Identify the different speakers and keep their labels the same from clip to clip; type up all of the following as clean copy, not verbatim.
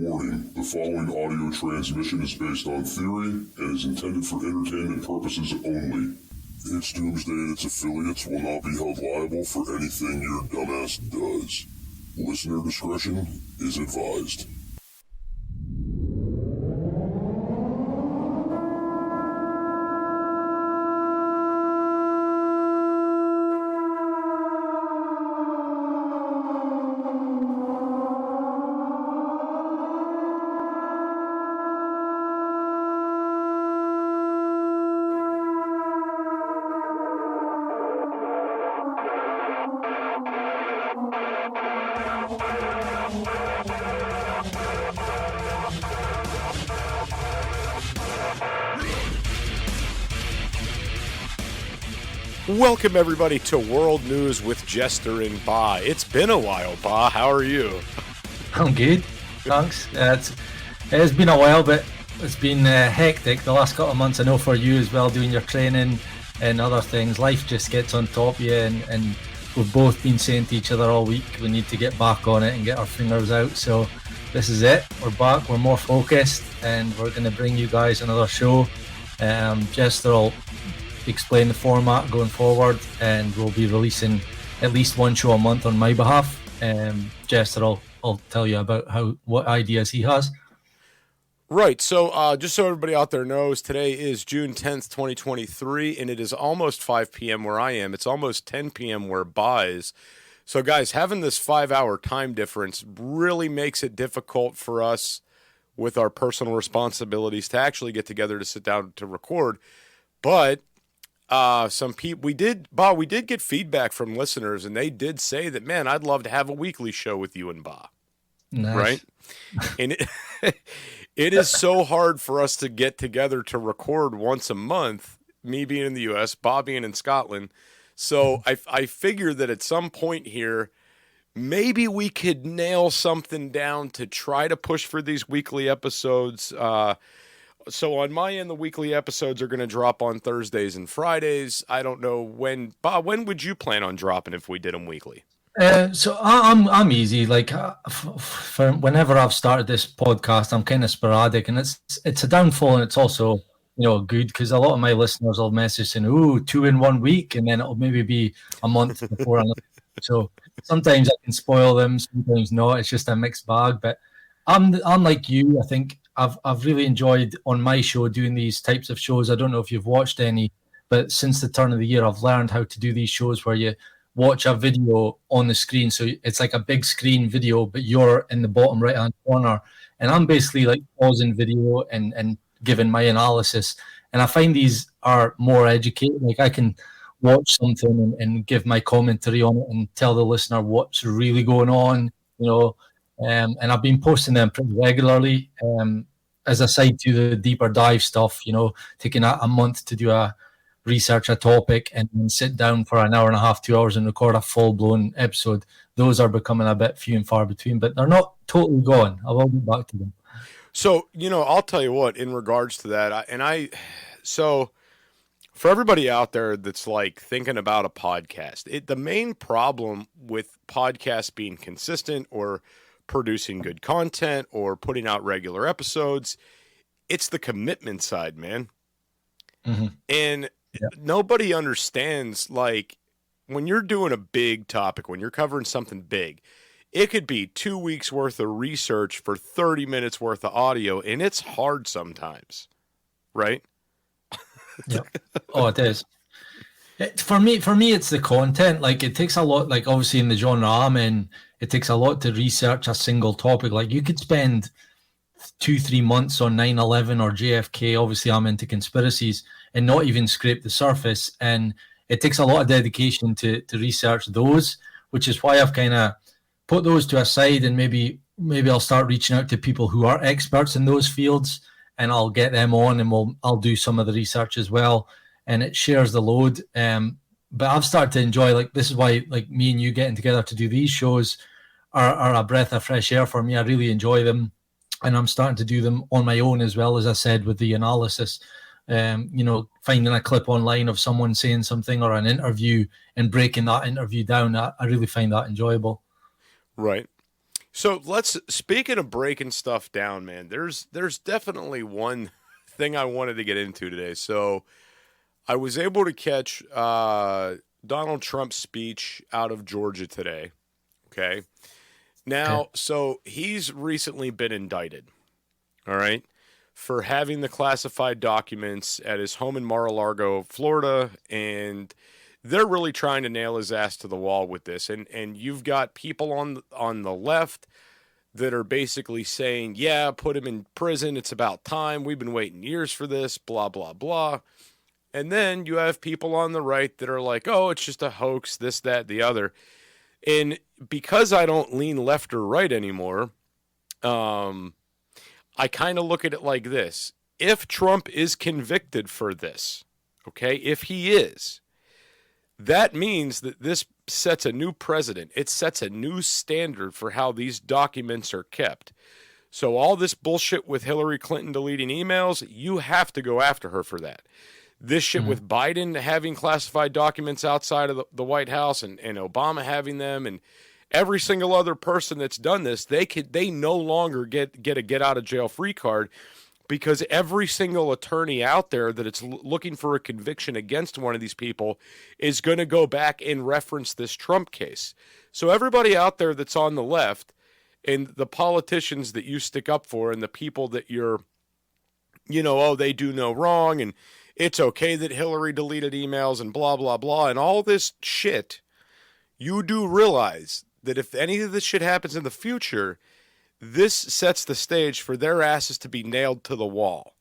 Speaker 1: Warning, the following audio transmission is based on theory and is intended for entertainment purposes only. It's Doomsday and its affiliates will not be held liable for anything your dumbass does. Listener discretion is advised.
Speaker 2: Welcome, everybody, to World News with Jester and Baa. It's been a while, Baa. How are you?
Speaker 3: I'm good, thanks. It's been a while, but it's been hectic the last couple of months. I know for you as well, doing your training and other things. Life just gets on top of you, and we've both been saying to each other all week, we need to get back on it and get our fingers out. So this is it. We're back. We're more focused, and we're going to bring you guys another show. Jester will explain the format going forward, and we'll be releasing at least one show a month on my behalf. Jester will tell you about what ideas he has.
Speaker 2: Right, so just so everybody out there knows, today is June 10th, 2023, and it is almost 5 p.m. where I am. It's almost 10 p.m. where Baa is. So guys, having this 5-hour time difference really makes it difficult for us with our personal responsibilities to actually get together to sit down to record. But some people, we did get feedback from listeners, and they did say that, man, I'd love to have a weekly show with you and Baa.
Speaker 3: Nice.
Speaker 2: Right? And it is so hard for us to get together to record once a month, me being in the U.S., Baa being in Scotland. So I figure that at some point here, maybe we could nail something down to try to push for these weekly episodes. So on my end, the weekly episodes are going to drop on Thursdays and Fridays. I don't know when. Baa, when would you plan on dropping if we did them weekly?
Speaker 3: So I'm easy. Like for whenever I've started this podcast, I'm kind of sporadic, and it's a downfall, and it's also good because a lot of my listeners will message saying, "Ooh, 2 in 1 week," and then it'll maybe be a month before. So sometimes I can spoil them, sometimes not. It's just a mixed bag. But I'm like you. I think I've really enjoyed on my show doing these types of shows. I don't know if you've watched any, but since the turn of the year, I've learned how to do these shows where you watch a video on the screen. So it's like a big screen video, but you're in the bottom right-hand corner. And I'm basically like pausing video and giving my analysis. And I find these are more educated. Like I can watch something and give my commentary on it and tell the listener what's really going on, and I've been posting them pretty regularly as a side to the deeper dive stuff, taking a month to do research a topic and then sit down for an hour and a half, 2 hours and record a full-blown episode. Those are becoming a bit few and far between, but they're not totally gone. I will get back to them.
Speaker 2: So, I'll tell you what, in regards to that, so for everybody out there that's like thinking about a podcast, the main problem with podcasts being consistent or producing good content or putting out regular episodes, it's the commitment side, man.
Speaker 3: Mm-hmm.
Speaker 2: And nobody understands, like, when you're doing a big topic, when you're covering something big, it could be 2 weeks worth of research for 30 minutes worth of audio, and it's hard sometimes, right?
Speaker 3: Yeah. Oh, it is. For me, it's the content. Like, it takes a lot, like, obviously in the genre I'm in, it takes a lot to research a single topic. Like, you could spend 2-3 months on 9/11 or JFK. Obviously, I'm into conspiracies and not even scrape the surface. And it takes a lot of dedication to research those, which is why I've kind of put those to a side, and maybe I'll start reaching out to people who are experts in those fields, and I'll get them on, and I'll do some of the research as well, and it shares the load. But I've started to enjoy, like, this is why, like, me and you getting together to do these shows are a breath of fresh air for me. I really enjoy them, and I'm starting to do them on my own as well, as I said, with the analysis. Finding a clip online of someone saying something or an interview and breaking that interview down, I really find that enjoyable.
Speaker 2: Right. So speaking of breaking stuff down, man, there's definitely one thing I wanted to get into today. So I was able to catch Donald Trump's speech out of Georgia today. Okay. Now, so he's recently been indicted, all right, for having the classified documents at his home in Mar-a-Lago, Florida, and they're really trying to nail his ass to the wall with this. And you've got people on the left that are basically saying, yeah, put him in prison. It's about time. We've been waiting years for this, blah, blah, blah. And then you have people on the right that are like, oh, it's just a hoax, this, that, the other. And because I don't lean left or right anymore, I kind of look at it like this. If Trump is convicted for this, okay, if he is, that means that this sets a new precedent. It sets a new standard for how these documents are kept. So all this bullshit with Hillary Clinton deleting emails, you have to go after her for that. This shit with Biden having classified documents outside of the White House and Obama having them, and every single other person that's done this, they no longer get a get out of jail free card, because every single attorney out there that it's looking for a conviction against one of these people is going to go back and reference this Trump case. So everybody out there that's on the left and the politicians that you stick up for and the people that you're, oh, they do no wrong and it's okay that Hillary deleted emails and blah, blah, blah, and all this shit, you do realize that if any of this shit happens in the future, this sets the stage for their asses to be nailed to the wall.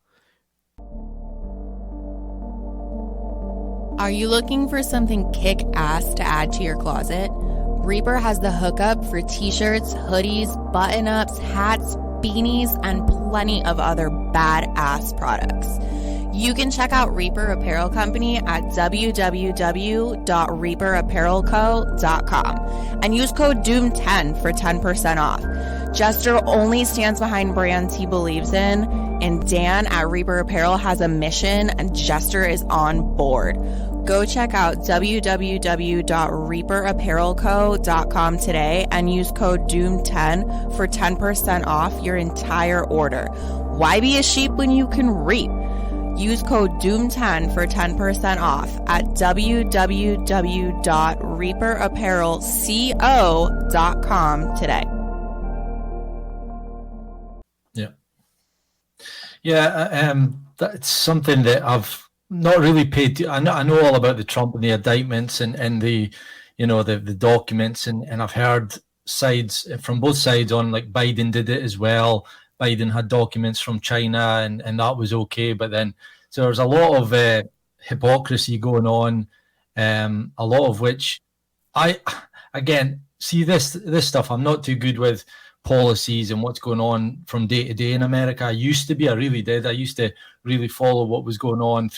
Speaker 4: Are you looking for something kick-ass to add to your closet? Reaper has the hookup for t-shirts, hoodies, button-ups, hats, beanies, and plenty of other badass products. You can check out Reaper Apparel Company at www.reaperapparelco.com and use code DOOM10 for 10% off. Jester only stands behind brands he believes in, and Dan at Reaper Apparel has a mission, and Jester is on board. Go check out www.reaperapparelco.com today and use code DOOM10 for 10% off your entire order. Why be a sheep when you can reap? Use code DOOM10 for 10% off at www.reaperapparelco.com today.
Speaker 3: That's something that I've not really paid to. I know all about the Trump and the indictments and the, the documents, and I've heard sides from both sides on, like, Biden did it as well. Biden had documents from China and that was okay, but then so there's a lot of hypocrisy going on, a lot of which I see this stuff. I'm not too good with policies and what's going on from day to day in America. I used to be. I really did. I used to really follow what was going on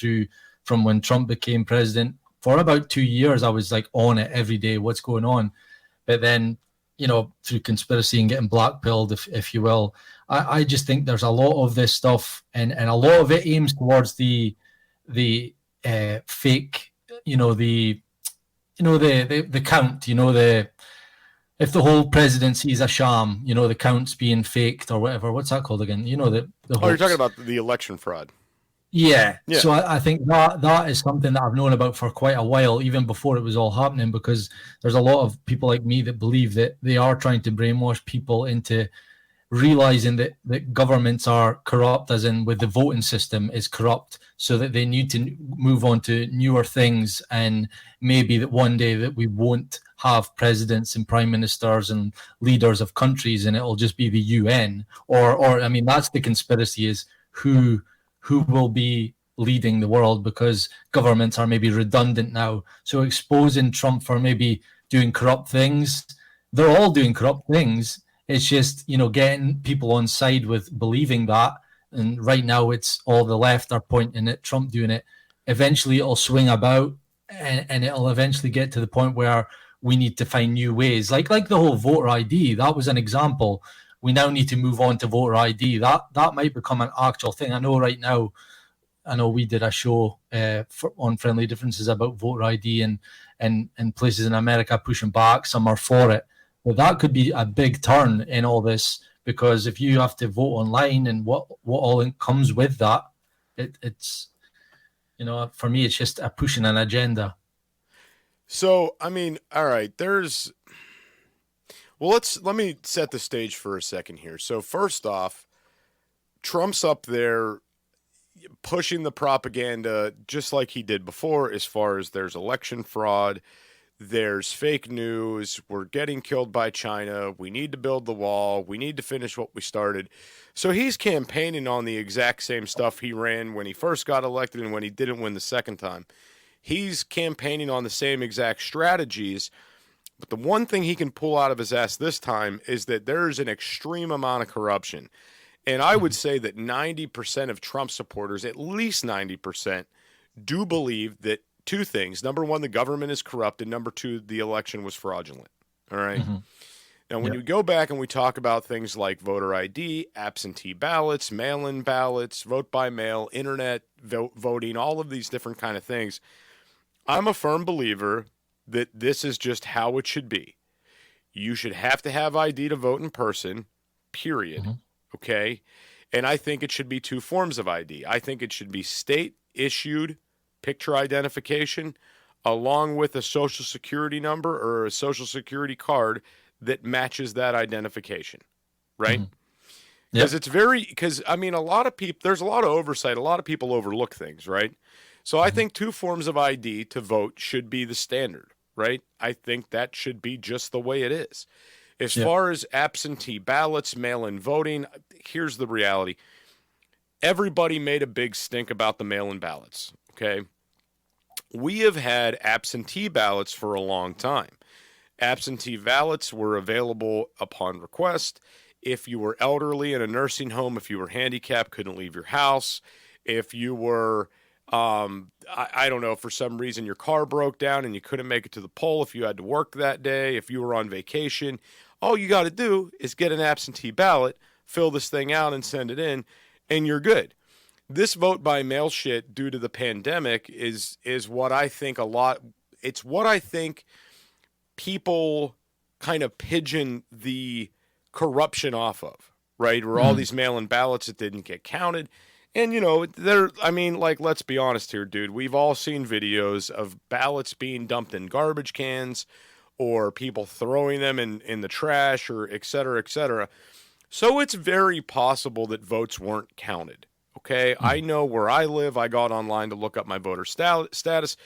Speaker 3: from when Trump became president. For about 2 years, I was like on it every day, what's going on. But then, through conspiracy and getting blackpilled, if you will, I just think there's a lot of this stuff, and a lot of it aims towards the fake, the count, if the whole presidency is a sham, the count's being faked or whatever. What's that called again? The
Speaker 2: you're talking about the election fraud.
Speaker 3: Yeah. So I think that is something that I've known about for quite a while, even before it was all happening, because there's a lot of people like me that believe that they are trying to brainwash people into realizing that governments are corrupt, as in with the voting system is corrupt, so that they need to move on to newer things, and maybe that one day that we won't have presidents and prime ministers and leaders of countries, and it'll just be the UN, or I mean, that's the conspiracy, is who will be leading the world, because governments are maybe redundant now. So exposing Trump for maybe doing corrupt things, they're all doing corrupt things. It's just, getting people on side with believing that. And right now it's all the left are pointing at Trump doing it. Eventually it'll swing about, and it'll eventually get to the point where we need to find new ways. Like the whole voter ID, that was an example. We now need to move on to voter ID. That might become an actual thing. I know right now, we did a show on Friendly Differences about voter ID and places in America pushing back. Some are for it. But that could be a big turn in all this, because if you have to vote online and what all comes with that, it's, for me, it's just a pushing an agenda.
Speaker 2: So, I mean, all right, let me set the stage for a second here. So first off, Trump's up there pushing the propaganda just like he did before, as far as there's election fraud, there's fake news, we're getting killed by China, we need to build the wall, we need to finish what we started. So he's campaigning on the exact same stuff he ran when he first got elected and when he didn't win the second time. He's campaigning on the same exact strategies, but the one thing he can pull out of his ass this time is that there's an extreme amount of corruption. And I would say that 90% of Trump supporters, at least 90%, do believe that two things. Number one, the government is corrupt, and number two, the election was fraudulent. All right?
Speaker 3: Mm-hmm.
Speaker 2: Now, when you go back and we talk about things like voter ID, absentee ballots, mail-in ballots, vote by mail, internet voting, all of these different kind of things, I'm a firm believer that this is just how it should be. You should have to have ID to vote in person, period.
Speaker 3: Mm-hmm.
Speaker 2: Okay? And I think it should be two forms of ID. I think it should be state-issued picture identification along with a social security number or a social security card that matches that identification, right? Because I mean, a lot of people, there's a lot of oversight. A lot of people overlook things, right? So I think two forms of ID to vote should be the standard, right? I think that should be just the way it is. As far as absentee ballots, mail-in voting, here's the reality. Everybody made a big stink about the mail-in ballots, okay? We have had absentee ballots for a long time. Absentee ballots were available upon request. If you were elderly in a nursing home, if you were handicapped, couldn't leave your house, if you were, I don't know, for some reason your car broke down and you couldn't make it to the poll, if you had to work that day, if you were on vacation, all you got to do is get an absentee ballot, fill this thing out and send it in, and you're good. This vote by mail shit due to the pandemic is what I think it's what I think people kind of pigeon the corruption off of, right? Or all these mail-in ballots that didn't get counted. And, let's be honest here, dude. We've all seen videos of ballots being dumped in garbage cans or people throwing them in the trash or et cetera, et cetera. So it's very possible that votes weren't counted, okay? I know where I live. I got online to look up my voter status.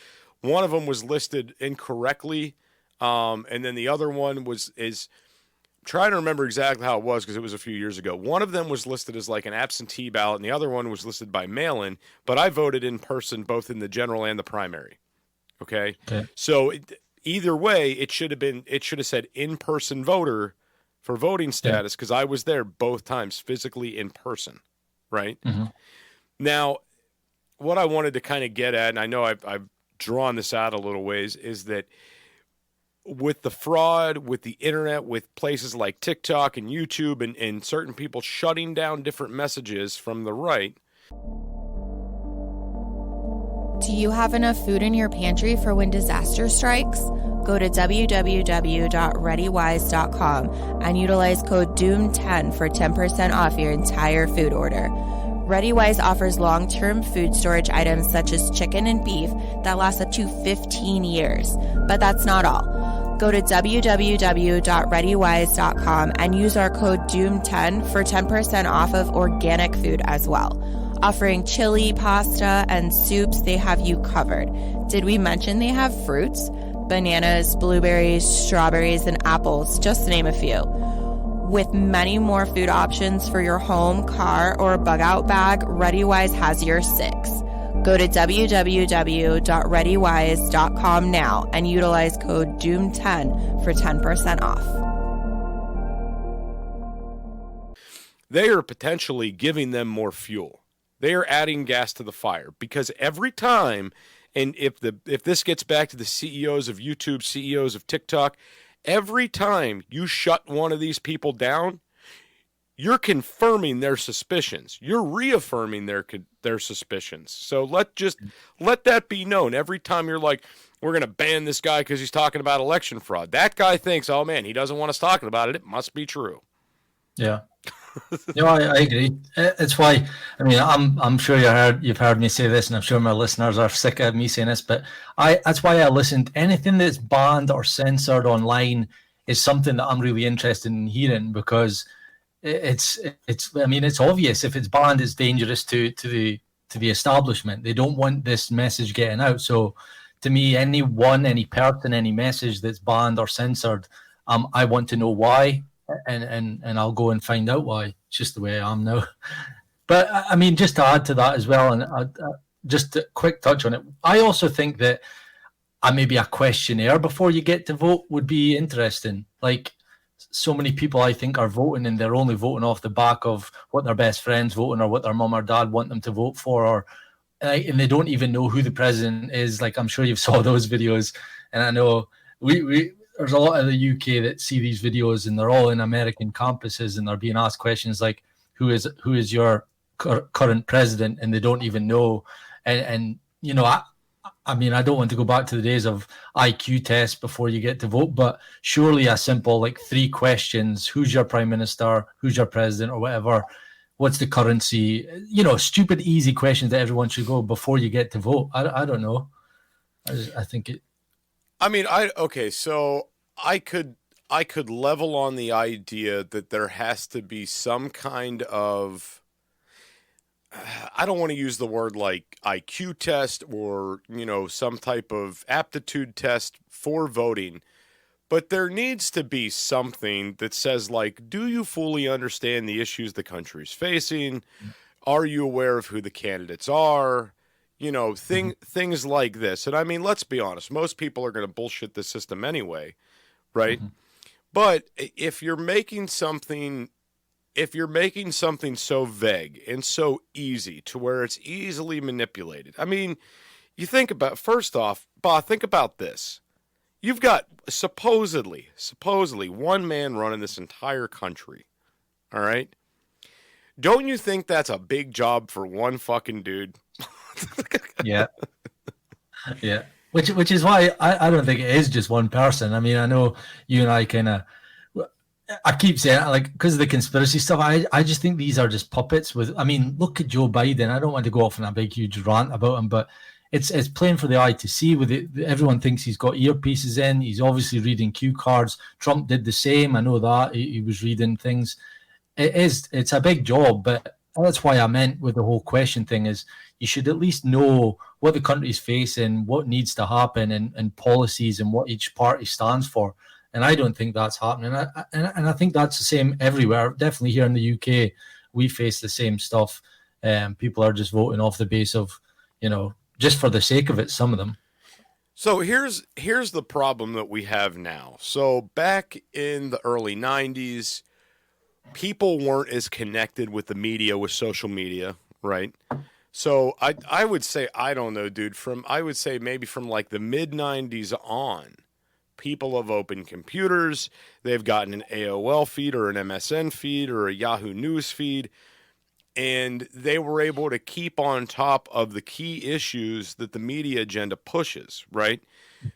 Speaker 2: One of them was listed incorrectly, and then the other one is trying to remember exactly how it was because it was a few years ago. One of them was listed as like an absentee ballot, and the other one was listed by mail-in, but I voted in person both in the general and the primary, okay? So either way, it should have said in-person voter for voting status because I was there both times physically in person, right? Now, what I wanted to kind of get at, and I know I've drawn this out a little ways, is that with the fraud, with the internet, with places like TikTok and YouTube and certain people shutting down different messages from the right.
Speaker 4: Do you have enough food in your pantry for when disaster strikes? Go to www.readywise.com and utilize code DOOM10 for 10% off your entire food order. ReadyWise offers long-term food storage items such as chicken and beef that last up to 15 years. But that's not all. Go to www.readywise.com and use our code DOOM10 for 10% off of organic food as well. Offering chili, pasta, and soups, they have you covered. Did we mention they have fruits? Bananas, blueberries, strawberries, and apples, just to name a few. With many more food options for your home, car, or bug-out bag, ReadyWise has your six. Go to www.readywise.com now and utilize code DOOM10 for 10% off.
Speaker 2: They are potentially giving them more fuel. They are adding gas to the fire because every time, and if this gets back to the CEOs of YouTube, CEOs of TikTok, every time you shut one of these people down, you're confirming their suspicions. You're reaffirming their suspicions. So let that be known. Every time you're like, we're going to ban this guy because he's talking about election fraud. That guy thinks, oh, man, he doesn't want us talking about it. It must be true.
Speaker 3: Yeah. No, I agree. It's why, I mean, I'm sure you've heard me say this, and I'm sure my listeners are sick of me saying this, but that's why I listened. Anything that's banned or censored online is something that I'm really interested in hearing, because it's obvious. If it's banned, it's dangerous to the establishment. They don't want this message getting out. So to me, any person, any message that's banned or censored, I want to know why. And I'll go and find out why. It's just the way I am now. But I mean, just to add to that as well, and just a quick touch on it, I also think that maybe a questionnaire before you get to vote would be interesting. Like, so many people, I think, are voting, and they're only voting off the back of what their best friend's voting or what their mum or dad want them to vote for, and they don't even know who the president is. Like, I'm sure you've saw those videos, and I know there's a lot of the UK that see these videos, and they're all in American campuses, and they're being asked questions like, who is your current president, and they don't even know. And you know, I mean, I don't want to go back to the days of IQ tests before you get to vote, but surely a simple, like, 3 questions: who's your prime minister, who's your president, or whatever, what's the currency, you know, stupid, easy questions that everyone should go before you get to vote. I don't know. I think it.
Speaker 2: I mean, so I could level on the idea that there has to be some kind of, I don't want to use the word like IQ test or, you know, some type of aptitude test for voting, but there needs to be something that says, like, do you fully understand the issues the country's facing? Are you aware of who the candidates are? You know, things like this. And I mean, let's be honest, most people are going to bullshit the system anyway, right? Mm-hmm. But if you're making something so vague and so easy to where it's easily manipulated. I mean, you think about, first off, Baa, think about this. You've got supposedly one man running this entire country. All right? Don't you think that's a big job for one fucking dude?
Speaker 3: Yeah. Yeah. Which is why I don't think it is just one person. I mean, I know you and I kind of, I keep saying, like, because of the conspiracy stuff, I just think these are just puppets with, I mean, look at Joe Biden. I don't want to go off on a big, huge rant about him, but it's plain for the eye to see. With it, everyone thinks he's got earpieces in. He's obviously reading cue cards. Trump did the same. I know that. He was reading things. It's a big job, but that's why I meant with the whole question thing is you should at least know what the country's facing, what needs to happen, and policies and what each party stands for. And I don't think that's happening. And I think that's the same everywhere. Definitely here in the UK, we face the same stuff. People are just voting off the base of, you know, just for the sake of it, some of them.
Speaker 2: So here's the problem that we have now. So back in the early 90s, people weren't as connected with the media, with social media, right? So I would say, I don't know, dude, I would say maybe from like the mid-90s on, people have opened computers, they've gotten an AOL feed or an MSN feed or a Yahoo News feed, and they were able to keep on top of the key issues that the media agenda pushes, right?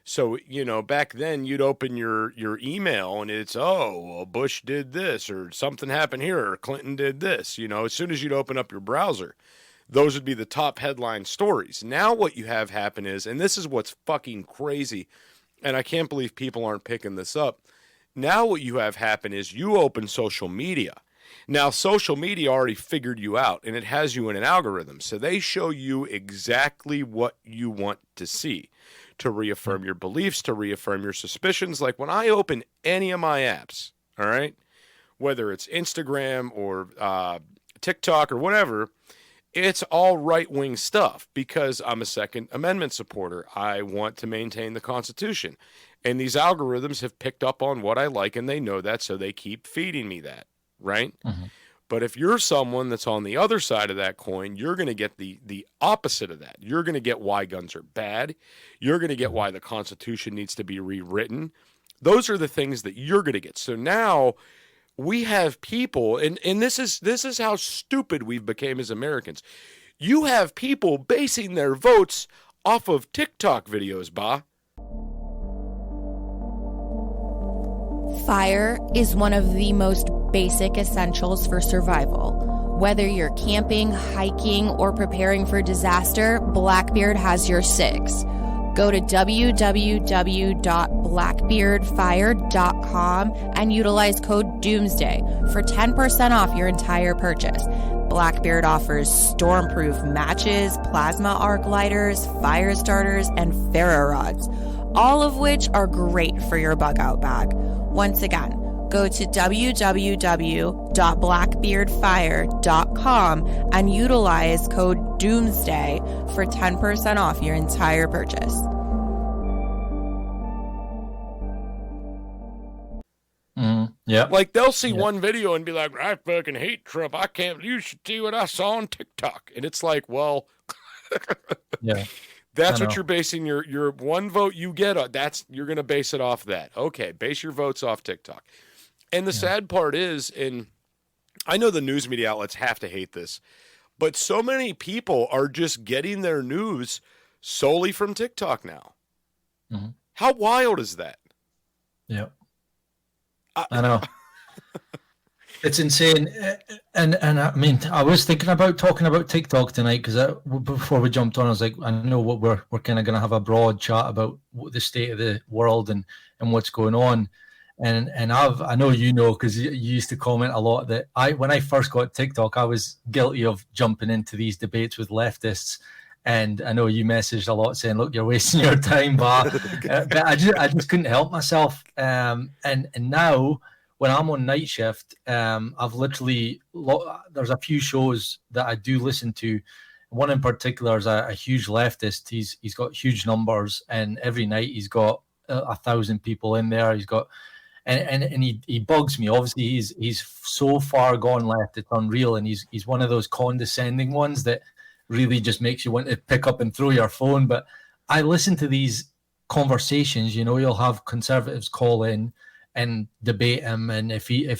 Speaker 2: So, you know, back then you'd open your email and it's, well, Bush did this or something happened here or Clinton did this. You know, as soon as you'd open up your browser, those would be the top headline stories. Now what you have happen is, and this is what's fucking crazy, and I can't believe people aren't picking this up. Now what you have happen is you open social media. Now, social media already figured you out, and it has you in an algorithm. So they show you exactly what you want to see, to reaffirm your beliefs, to reaffirm your suspicions. Like when I open any of my apps, all right, whether it's Instagram or TikTok or whatever, it's all right-wing stuff because I'm a Second Amendment supporter. I want to maintain the Constitution. And these algorithms have picked up on what I like, and they know that, so they keep feeding me that, right? Mm-hmm. But if you're someone that's on the other side of that coin, you're going to get the opposite of that. You're going to get why guns are bad. You're going to get why the Constitution needs to be rewritten. Those are the things that you're going to get. So now we have people, and this is how stupid we've become as Americans. You have people basing their votes off of TikTok videos, Baa.
Speaker 4: Fire is one of the most basic essentials for survival. Whether you're camping, hiking, or preparing for disaster, Blackbeard has your six. Go to www.blackbeardfire.com and utilize code DOOMSDAY for 10% off your entire purchase. Blackbeard offers stormproof matches, plasma arc lighters, fire starters, and ferro rods, all of which are great for your bug out bag. Once again, go to www.blackbeardfire.com and utilize code DOOMSDAY for 10% off your entire purchase.
Speaker 3: Yeah.
Speaker 2: Like, they'll see one video and be like, I fucking hate Trump. I can't, you should see what I saw on TikTok. And it's like, well,
Speaker 3: yeah.
Speaker 2: That's what you're basing your one vote you get on. You're going to base it off that. Okay, base your votes off TikTok. And the sad part is, and I know the news media outlets have to hate this, but so many people are just getting their news solely from TikTok now.
Speaker 3: Mm-hmm.
Speaker 2: How wild is that?
Speaker 3: Yeah. I know. It's insane. And I mean, I was thinking about talking about TikTok tonight because before we jumped on, I was like, I know what we're kind of going to have a broad chat about the state of the world and what's going on. And I know you know because you used to comment a lot that when I first got TikTok, I was guilty of jumping into these debates with leftists. And I know you messaged a lot saying, "Look, you're wasting your time, but I just couldn't help myself." And now when I'm on night shift, I've literally there's a few shows that I do listen to. One in particular is a huge leftist. He's got huge numbers, and every night he's got 1,000 people in there. He's got and he bugs me. Obviously, he's so far gone left, it's unreal, and he's one of those condescending ones that really just makes you want to pick up and throw your phone. But I listen to these conversations. You know, you'll have conservatives call in and debate him, and if he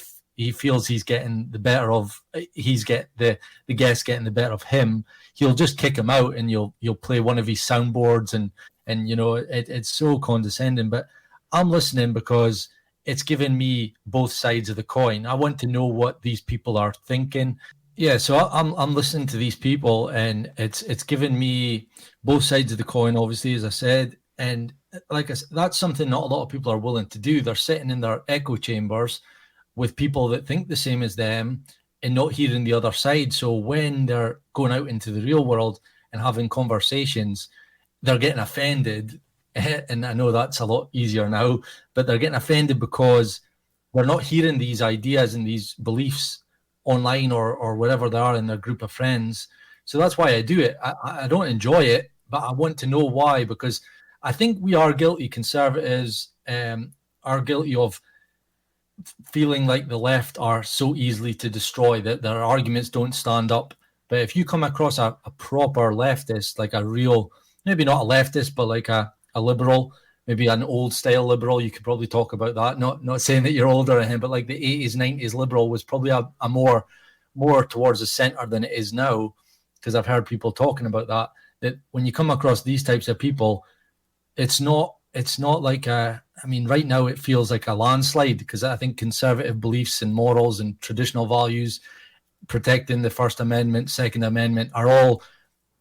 Speaker 3: feels he's getting the better of, the guest getting the better of him, he'll just kick him out, and you'll play one of his soundboards, and you know it's so condescending. But I'm listening because it's given me both sides of the coin. I want to know what these people are thinking. Yeah, so I'm listening to these people, and it's given me both sides of the coin, obviously, as I said. And like I said, that's something not a lot of people are willing to do. They're sitting in their echo chambers with people that think the same as them and not hearing the other side. So when they're going out into the real world and having conversations, they're getting offended. And I know that's a lot easier now, but they're getting offended because they're not hearing these ideas and these beliefs online or wherever they are in their group of friends. So that's why I do it. I don't enjoy it, but I want to know why, because I think we are guilty, conservatives are guilty of feeling like the left are so easily to destroy, that their arguments don't stand up. But if you come across a proper leftist, like a real, maybe not a leftist, but like a liberal, maybe an old style liberal, you could probably talk about that. Not saying that you're older than him, but like the 80s, 90s liberal was probably a more towards the center than it is now, because I've heard people talking about that when you come across these types of people, it's not like right now it feels like a landslide, because I think conservative beliefs and morals and traditional values, protecting the First Amendment, Second Amendment, are all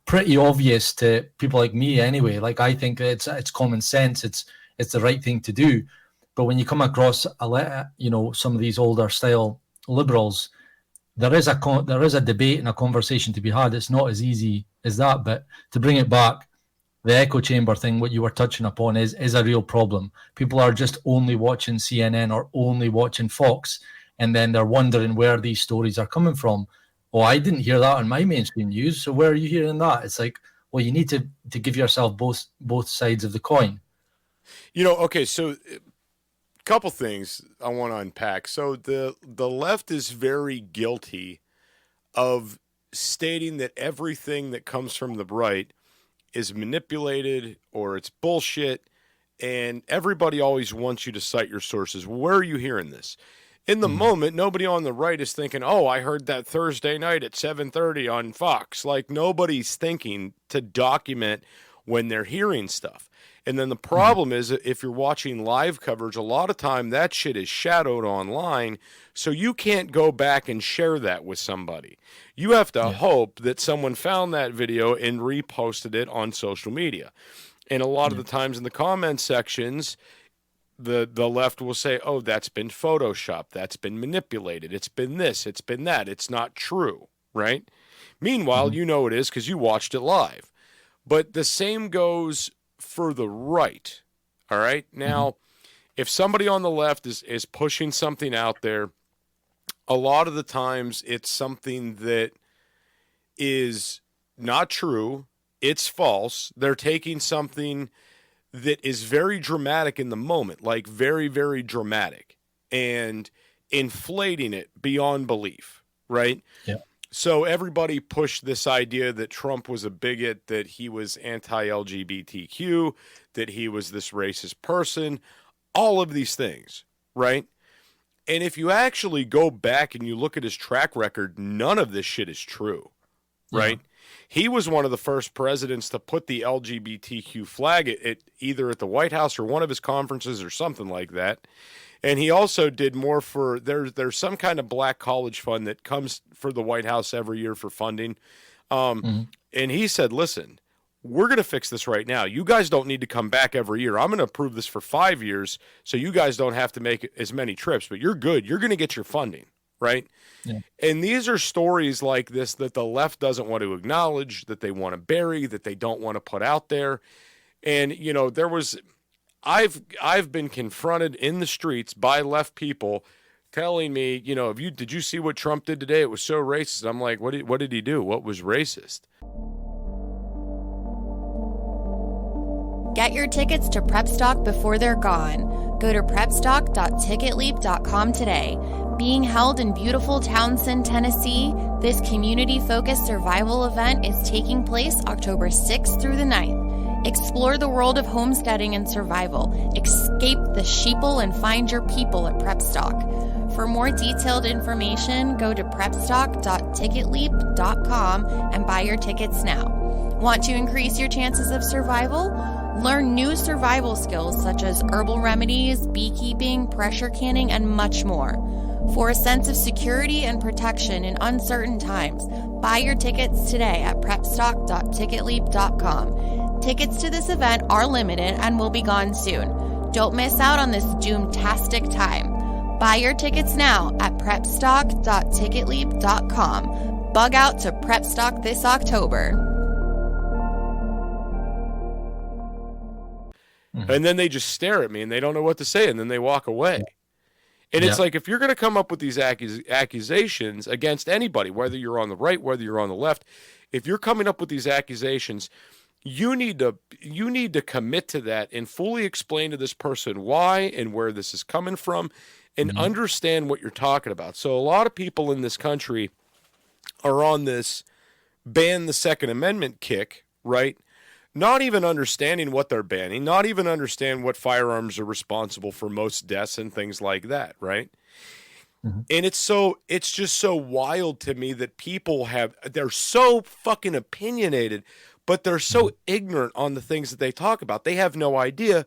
Speaker 3: pretty obvious to people like me anyway. Like, I think it's common sense, it's the right thing to do. But when you come across some of these older style liberals, there is a debate and a conversation to be had. It's not as easy as that. But to bring it back, the echo chamber thing, what you were touching upon, is a real problem. People are just only watching CNN or only watching Fox, and then they're wondering where these stories are coming from. Oh, I didn't hear that on my mainstream news, so where are you hearing that? It's like, well, you need to give yourself both sides of the coin.
Speaker 2: Okay, so a couple things I want to unpack. So the left is very guilty of stating that everything that comes from the right is manipulated or it's bullshit, and everybody always wants you to cite your sources. Where are you hearing this? In the moment, nobody on the right is thinking, oh, I heard that Thursday night at 7:30 on Fox. Like, nobody's thinking to document when they're hearing stuff. And then the problem is that if you're watching live coverage, a lot of time that shit is shadowed online, so you can't go back and share that with somebody. You have to hope that someone found that video and reposted it on social media. And a lot of the times in the comment sections, the left will say, oh, that's been photoshopped, that's been manipulated, it's been this, it's been that, it's not true, right? Meanwhile, you know it is because you watched it live. But the same goes for the right, all right? Now, if somebody on the left is pushing something out there, a lot of the times it's something that is not true, it's false. They're taking something that is very dramatic in the moment, like very, very dramatic, and inflating it beyond belief, right?
Speaker 3: Yeah.
Speaker 2: So everybody pushed this idea that Trump was a bigot, that he was anti-LGBTQ, that he was this racist person, all of these things, right? And if you actually go back and you look at his track record, none of this shit is true, right? Yeah. He was one of the first presidents to put the LGBTQ flag at either at the White House or one of his conferences or something like that. And he also did more for, there's some kind of black college fund that comes for the White House every year for funding. And he said, listen, we're going to fix this right now. You guys don't need to come back every year. I'm going to approve this for 5 years so you guys don't have to make as many trips, but you're good. You're going to get your funding, right? Yeah. And these are stories like this that the left doesn't want to acknowledge, that they want to bury, that they don't want to put out there. And, you know, I've been confronted in the streets by left people telling me, you know, did you see what Trump did today? It was so racist. I'm like, what did he do? What was racist?
Speaker 4: Get your tickets to Prep Stock before they're gone. Go to prepstock.ticketleap.com today. Being held in beautiful Townsend, Tennessee, this community-focused survival event is taking place October 6th through the 9th. Explore the world of homesteading and survival. Escape the sheeple and find your people at PrepStock. For more detailed information, go to prepstock.ticketleap.com and buy your tickets now. Want to increase your chances of survival? Learn new survival skills such as herbal remedies, beekeeping, pressure canning, and much more. For a sense of security and protection in uncertain times, buy your tickets today at prepstock.ticketleap.com. Tickets to this event are limited and will be gone soon. Don't miss out on this doom-tastic time. Buy your tickets now at prepstock.ticketleap.com. Bug out to PrepStock this October.
Speaker 2: And then they just stare at me and they don't know what to say, and then they walk away. And it's like, if you're going to come up with these accusations against anybody, whether you're on the right, whether you're on the left, if you're coming up with these accusations, you need to commit to that and fully explain to this person why and where this is coming from and understand what you're talking about. So a lot of people in this country are on this ban the Second Amendment kick, right? Not even understanding what they're banning, not even understand what firearms are responsible for most deaths and things like that, right? And it's just so wild to me that people they're so fucking opinionated, but they're so ignorant on the things that they talk about. They have no idea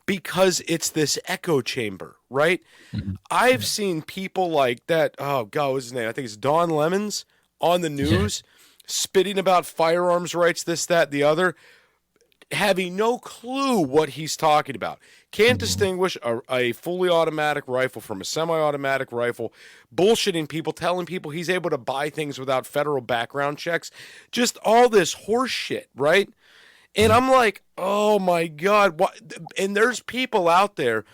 Speaker 2: because it's this echo chamber, right? I've seen people like that, oh God, what's his name? I think it's Don Lemons on the news, spitting about firearms rights, this, that, the other, having no clue what he's talking about. Can't distinguish a fully automatic rifle from a semi-automatic rifle, bullshitting people, telling people he's able to buy things without federal background checks, just all this horse shit, right? And I'm like, oh my God. What? And there's people out there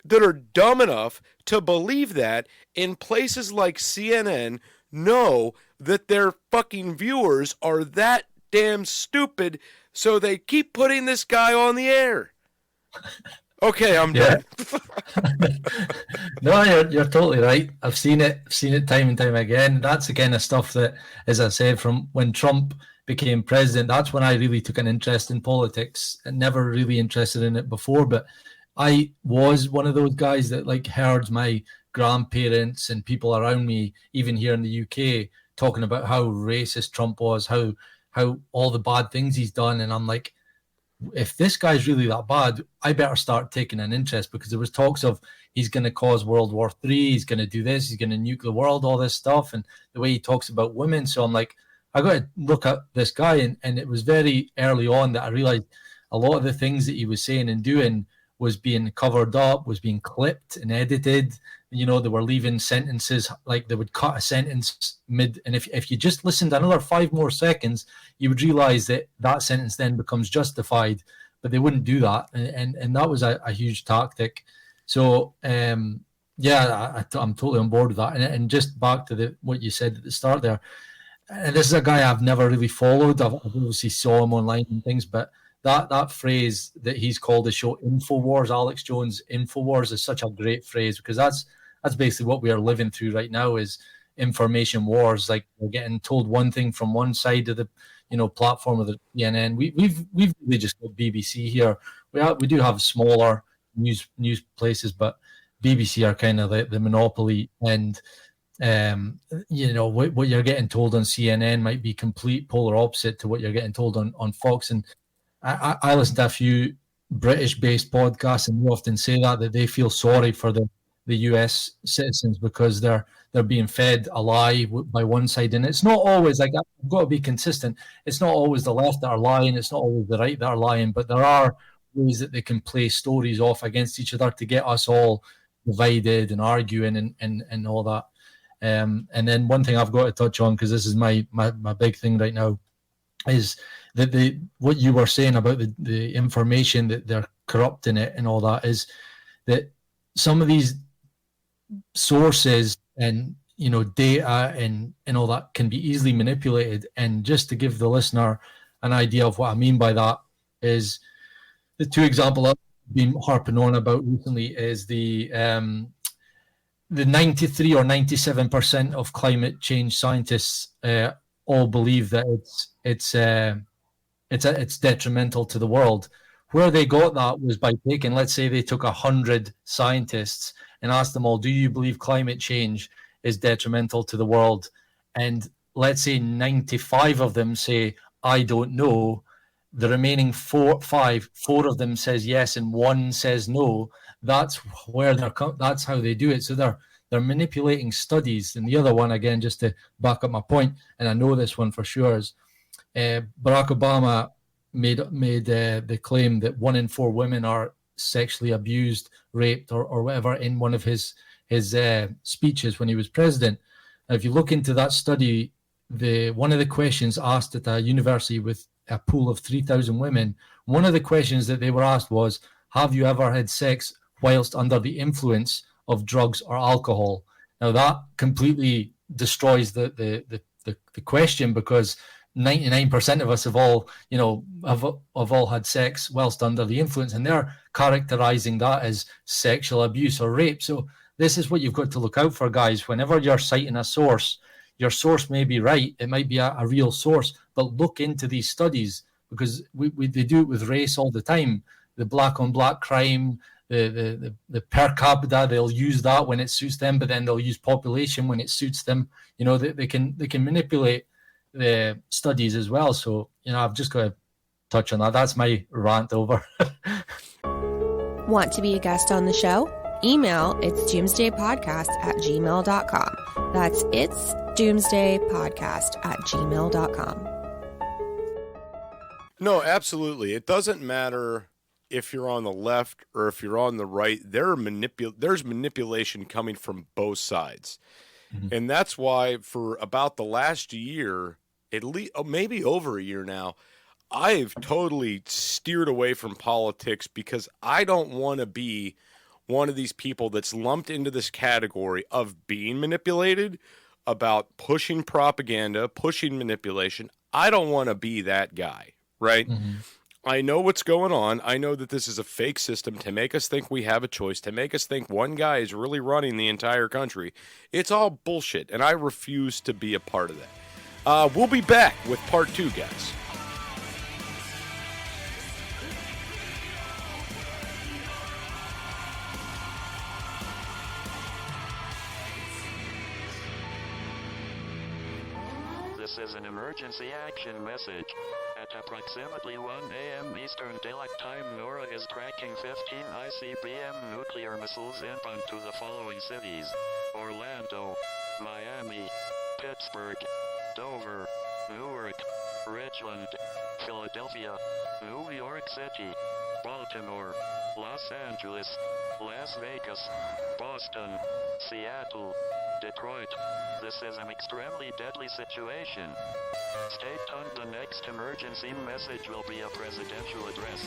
Speaker 2: that are dumb enough to believe that, in places like CNN know that their fucking viewers are that damn stupid, so they keep putting this guy on the air. Okay, I'm done.
Speaker 3: No, you're totally right. I've seen it time and time again. That's the kind of stuff that, as I said, from when Trump became president, that's when I really took an interest in politics. I never really interested in it before, but I was one of those guys that like heard my grandparents and people around me, even here in the UK, talking about how racist Trump was, how all the bad things he's done, and I'm like, if this guy's really that bad, I better start taking an interest, because there was talks of he's going to cause World War III, he's going to do this, he's going to nuke the world, all this stuff, and the way he talks about women. So I'm like, I got to look at this guy, and it was very early on that I realized a lot of the things that he was saying and doing was being covered up, was being clipped and edited. They were leaving sentences, like they would cut a sentence mid, and if you just listened another 5 more seconds, you would realize that sentence then becomes justified, but they wouldn't do that, and that was a huge tactic. So I'm totally on board with that. And just back to what you said at the start there, and this is a guy I've never really followed. I've obviously saw him online and things, but that phrase that he's called the show InfoWars, Alex Jones InfoWars, is such a great phrase, because that's basically what we are living through right now, is information wars. Like, we're getting told one thing from one side of the platform of the CNN. We've really just got BBC here. We do have smaller news places, but BBC are kind of the monopoly, and what you're getting told on CNN might be complete polar opposite to what you're getting told on Fox. And I listen to a few British-based podcasts, and they often say that they feel sorry for the US citizens, because they're being fed a lie by one side. And it's not always, like, I've got to be consistent, it's not always the left that are lying, it's not always the right that are lying, but there are ways that they can play stories off against each other to get us all divided and arguing and all that. And then one thing I've got to touch on, because this is my big thing right now, is that what you were saying about the information, that they're corrupting it and all that, is that some of these sources and data and all that can be easily manipulated. And just to give the listener an idea of what I mean by that, is the 2 examples I've been harping on about recently is the 93 or 97% of climate change scientists all believe that it's detrimental to the world. Where they got that was by taking, let's say they took 100 scientists and asked them all, do you believe climate change is detrimental to the world? And let's say 95 of them say, I don't know. The remaining four of them says yes, and 1 says no. That's how they do it. So they're manipulating studies. And the other one, again, just to back up my point, and I know this one for sure, is Barack Obama made the claim that 1 in 4 women are sexually abused, raped, or whatever in one of his speeches when he was president. Now, if you look into that study, one of the questions asked at a university with a pool of 3,000 women, one of the questions that they were asked was, have you ever had sex whilst under the influence of drugs or alcohol? Now, that completely destroys the question, because 99% of us have all had sex whilst under the influence, and they're characterizing that as sexual abuse or rape. So this is what you've got to look out for, guys. Whenever you're citing a source, your source may be right, it might be a real source, but look into these studies, because they do it with race all the time. The black on black crime, the per capita, they'll use that when it suits them, but then they'll use population when it suits them. They can manipulate the studies as well. So I've just got to touch on that. That's my rant over.
Speaker 4: Want to be a guest on the show? Email itsdoomsdaypodcast@gmail.com. That's itsdoomsdaypodcast@gmail.com.
Speaker 2: No, absolutely. It doesn't matter if you're on the left or if you're on the right. There's manipulation coming from both sides. Mm-hmm. And that's why for about the last year, at least maybe over a year now, I've totally steered away from politics, because I don't want to be one of these people that's lumped into this category of being manipulated, about pushing propaganda, pushing manipulation. I don't want to be that guy, right? Mm-hmm. I know what's going on. I know that this is a fake system to make us think we have a choice, to make us think one guy is really running the entire country. It's all bullshit, and I refuse to be a part of that. We'll be back with part 2, guys.
Speaker 5: This is an emergency. emergency action message. At approximately 1 a.m. Eastern Daylight Time, NORAD is tracking 15 ICBM nuclear missiles inbound to the following cities: Orlando, Miami, Pittsburgh, Dover, Newark, Richland, Philadelphia, New York City, Baltimore, Los Angeles, Las Vegas, Boston, Seattle, Detroit. This is an extremely deadly situation. Stay tuned. The next emergency message will be a presidential address.